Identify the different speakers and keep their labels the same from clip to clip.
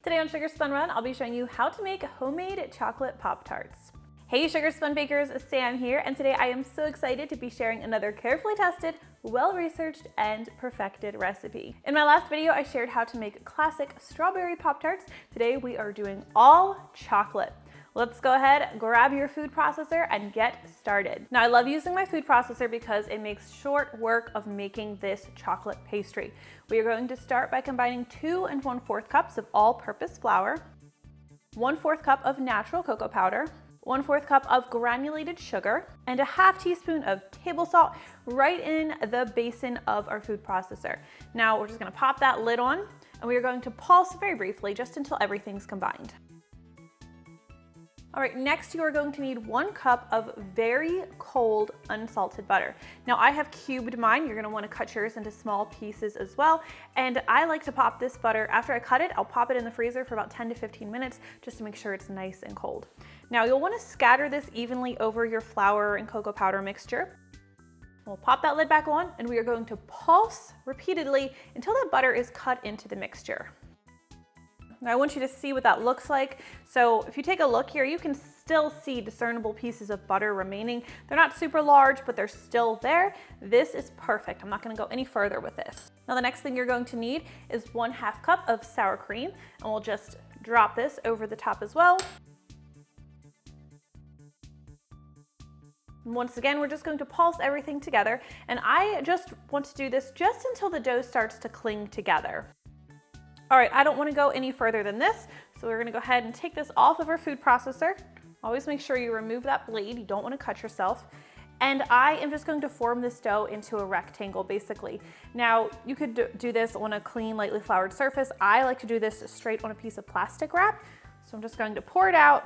Speaker 1: Today on Sugar Spun Run, I'll be showing you how to make homemade chocolate Pop Tarts. Hey Sugar Spun Bakers, Sam here, and today I am so excited to be sharing another carefully tested, well-researched, and perfected recipe. In my last video, I shared how to make classic strawberry Pop Tarts. Today we are doing all chocolate. Let's go ahead, grab your food processor, and get started. Now, I love using my food processor because it makes short work of making this chocolate pastry. We are going to start by combining 2 1/4 cups of all-purpose flour, 1/4 cup of natural cocoa powder, 1/4 cup of granulated sugar, and a half teaspoon of table salt right in the basin of our food processor. Now, we're just gonna pop that lid on, and we are going to pulse very briefly just until everything's combined. All right, next you are going to need 1 cup of very cold unsalted butter. Now I have cubed mine. You're gonna wanna cut yours into small pieces as well. And I like to pop this butter, after I cut it, I'll pop it in the freezer for about 10 to 15 minutes just to make sure it's nice and cold. Now you'll wanna scatter this evenly over your flour and cocoa powder mixture. We'll pop that lid back on and we are going to pulse repeatedly until that butter is cut into the mixture. Now I want you to see what that looks like. So if you take a look here, you can still see discernible pieces of butter remaining. They're not super large, but they're still there. This is perfect. I'm not gonna go any further with this. Now the next thing you're going to need is 1/2 cup of sour cream, and we'll just drop this over the top as well. And once again, we're just going to pulse everything together, and I just want to do this just until the dough starts to cling together. All right, I don't want to go any further than this, so we're gonna go ahead and take this off of our food processor. Always make sure you remove that blade. You don't want to cut yourself. And I am just going to form this dough into a rectangle, basically. Now, you could do this on a clean, lightly floured surface. I like to do this straight on a piece of plastic wrap. So I'm just going to pour it out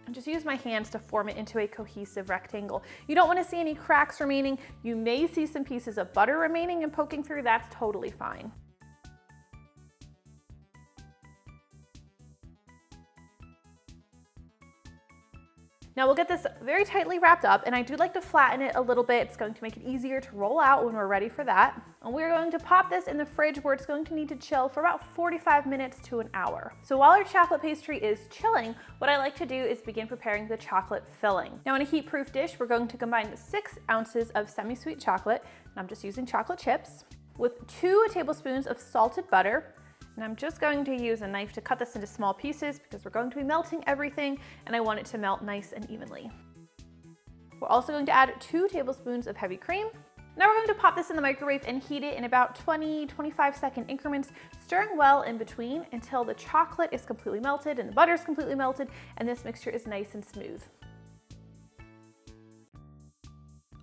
Speaker 1: and just use my hands to form it into a cohesive rectangle. You don't want to see any cracks remaining. You may see some pieces of butter remaining and poking through. That's totally fine. Now we'll get this very tightly wrapped up, and I do like to flatten it a little bit. It's going to make it easier to roll out when we're ready for that. And we're going to pop this in the fridge where it's going to need to chill for about 45 minutes to an hour. So while our chocolate pastry is chilling, what I like to do is begin preparing the chocolate filling. Now in a heat-proof dish, we're going to combine 6 ounces of semi-sweet chocolate, and I'm just using chocolate chips, with 2 tablespoons of salted butter. And I'm just going to use a knife to cut this into small pieces because we're going to be melting everything and I want it to melt nice and evenly. We're also going to add 2 tablespoons of heavy cream. Now we're going to pop this in the microwave and heat it in about 20-25 second increments, stirring well in between until the chocolate is completely melted and the butter is completely melted and this mixture is nice and smooth.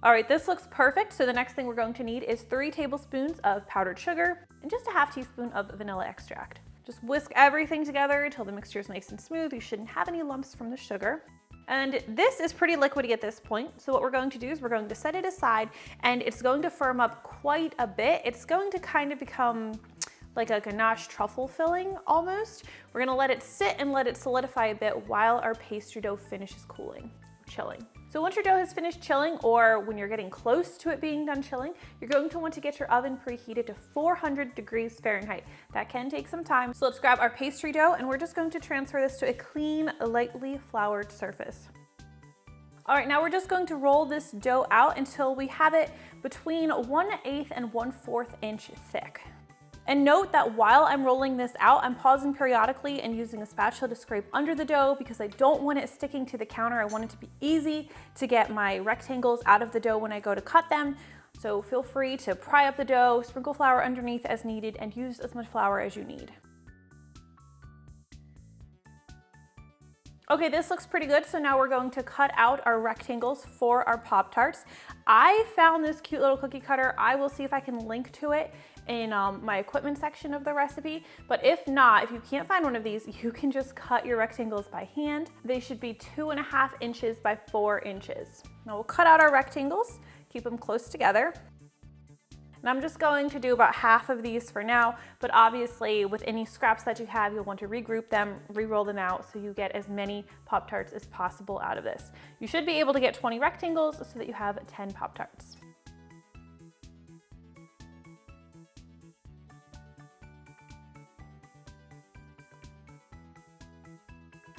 Speaker 1: All right, this looks perfect. So the next thing we're going to need is 3 tablespoons of powdered sugar and just a half teaspoon of vanilla extract. Just whisk everything together until the mixture is nice and smooth. You shouldn't have any lumps from the sugar. And this is pretty liquidy at this point. So what we're going to do is we're going to set it aside and it's going to firm up quite a bit. It's going to kind of become like a ganache truffle filling almost. We're gonna let it sit and let it solidify a bit while our pastry dough finishes cooling, chilling. So once your dough has finished chilling, or when you're getting close to it being done chilling, you're going to want to get your oven preheated to 400 degrees Fahrenheit. That can take some time. So let's grab our pastry dough and we're just going to transfer this to a clean, lightly floured surface. All right, now we're just going to roll this dough out until we have it between 1/8 and 1/4 inch thick. And note that while I'm rolling this out, I'm pausing periodically and using a spatula to scrape under the dough because I don't want it sticking to the counter. I want it to be easy to get my rectangles out of the dough when I go to cut them. So feel free to pry up the dough, sprinkle flour underneath as needed, and use as much flour as you need. Okay, this looks pretty good. So now we're going to cut out our rectangles for our Pop Tarts. I found this cute little cookie cutter. I will see if I can link to it in my equipment section of the recipe. But if not, if you can't find one of these, you can just cut your rectangles by hand. They should be 2.5 inches by 4 inches. Now we'll cut out our rectangles, keep them close together. And I'm just going to do about half of these for now, but obviously with any scraps that you have, you'll want to regroup them, re-roll them out so you get as many Pop Tarts as possible out of this. You should be able to get 20 rectangles so that you have 10 Pop Tarts.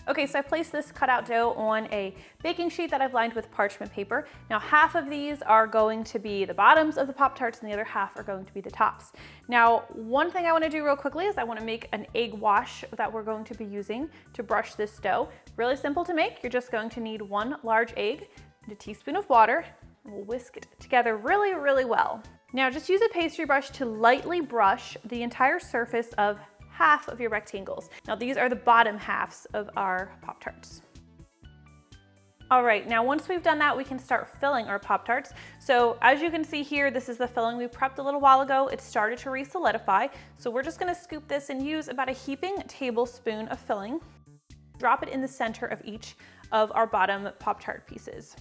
Speaker 1: Okay, so I've placed this cutout dough on a baking sheet that I've lined with parchment paper. Now half of these are going to be the bottoms of the Pop Tarts and the other half are going to be the tops. Now, one thing I wanna do real quickly is I wanna make an egg wash that we're going to be using to brush this dough. Really simple to make. You're just going to need 1 large egg and a teaspoon of water, and we'll whisk it together really, really well. Now just use a pastry brush to lightly brush the entire surface of half of your rectangles. Now these are the bottom halves of our Pop Tarts. All right, now once we've done that, we can start filling our Pop Tarts. So as you can see here, this is the filling we prepped a little while ago. It started to re-solidify. So we're just gonna scoop this and use about a heaping tablespoon of filling. Drop it in the center of each of our bottom Pop Tart pieces.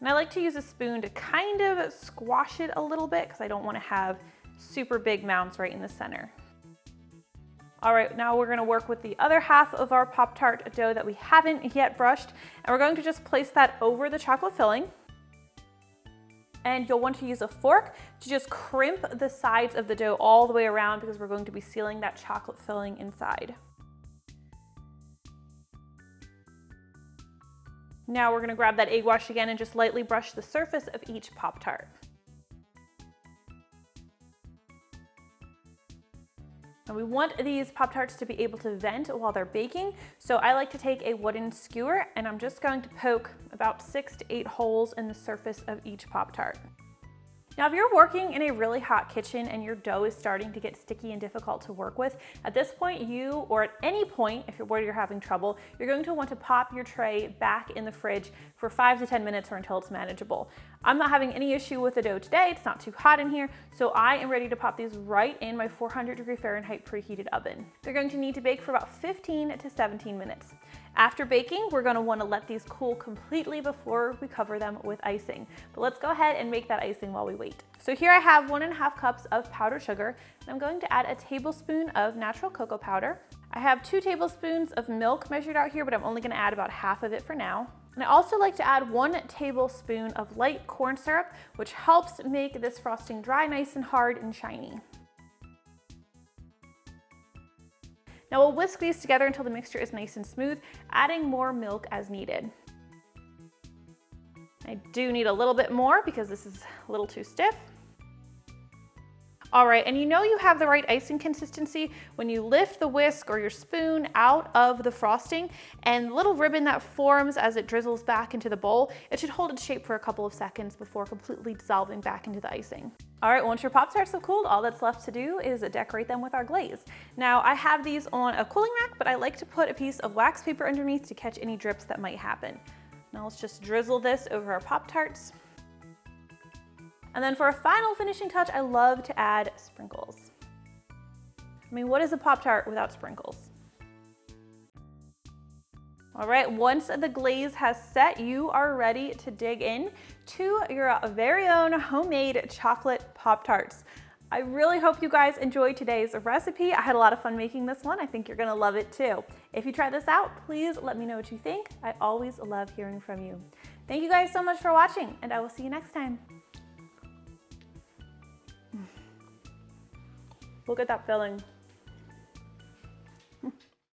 Speaker 1: And I like to use a spoon to kind of squash it a little bit because I don't wanna have super big mounds right in the center. All right, now we're gonna work with the other half of our Pop Tart dough that we haven't yet brushed, and we're going to just place that over the chocolate filling. And you'll want to use a fork to just crimp the sides of the dough all the way around because we're going to be sealing that chocolate filling inside. Now we're gonna grab that egg wash again and just lightly brush the surface of each Pop Tart. And we want these Pop Tarts to be able to vent while they're baking. So I like to take a wooden skewer and I'm just going to poke about 6 to 8 holes in the surface of each Pop Tart. Now, if you're working in a really hot kitchen and your dough is starting to get sticky and difficult to work with, at this point or at any point, if you're having trouble, you're going to want to pop your tray back in the fridge for 5 to 10 minutes or until it's manageable. I'm not having any issue with the dough today. It's not too hot in here, so I am ready to pop these right in my 400-degree Fahrenheit preheated oven. They're going to need to bake for about 15 to 17 minutes. After baking, we're gonna wanna let these cool completely before we cover them with icing. But let's go ahead and make that icing while we wait. So here I have 1.5 cups of powdered sugar, and I'm going to add a tablespoon of natural cocoa powder. I have 2 tablespoons of milk measured out here, but I'm only gonna add about half of it for now. And I also like to add 1 tablespoon of light corn syrup, which helps make this frosting dry nice and hard and shiny. Now we'll whisk these together until the mixture is nice and smooth, adding more milk as needed. I do need a little bit more because this is a little too stiff. All right, and you know you have the right icing consistency when you lift the whisk or your spoon out of the frosting and the little ribbon that forms as it drizzles back into the bowl, it should hold its shape for a couple of seconds before completely dissolving back into the icing. All right, once your Pop Tarts have cooled, all that's left to do is decorate them with our glaze. Now I have these on a cooling rack, but I like to put a piece of wax paper underneath to catch any drips that might happen. Now let's just drizzle this over our Pop Tarts. And then for a final finishing touch, I love to add sprinkles. I mean, what is a Pop Tart without sprinkles? All right, once the glaze has set, you are ready to dig in to your very own homemade chocolate Pop Tarts. I really hope you guys enjoyed today's recipe. I had a lot of fun making this one. I think you're gonna love it too. If you try this out, please let me know what you think. I always love hearing from you. Thank you guys so much for watching, and I will see you next time. Look at that filling.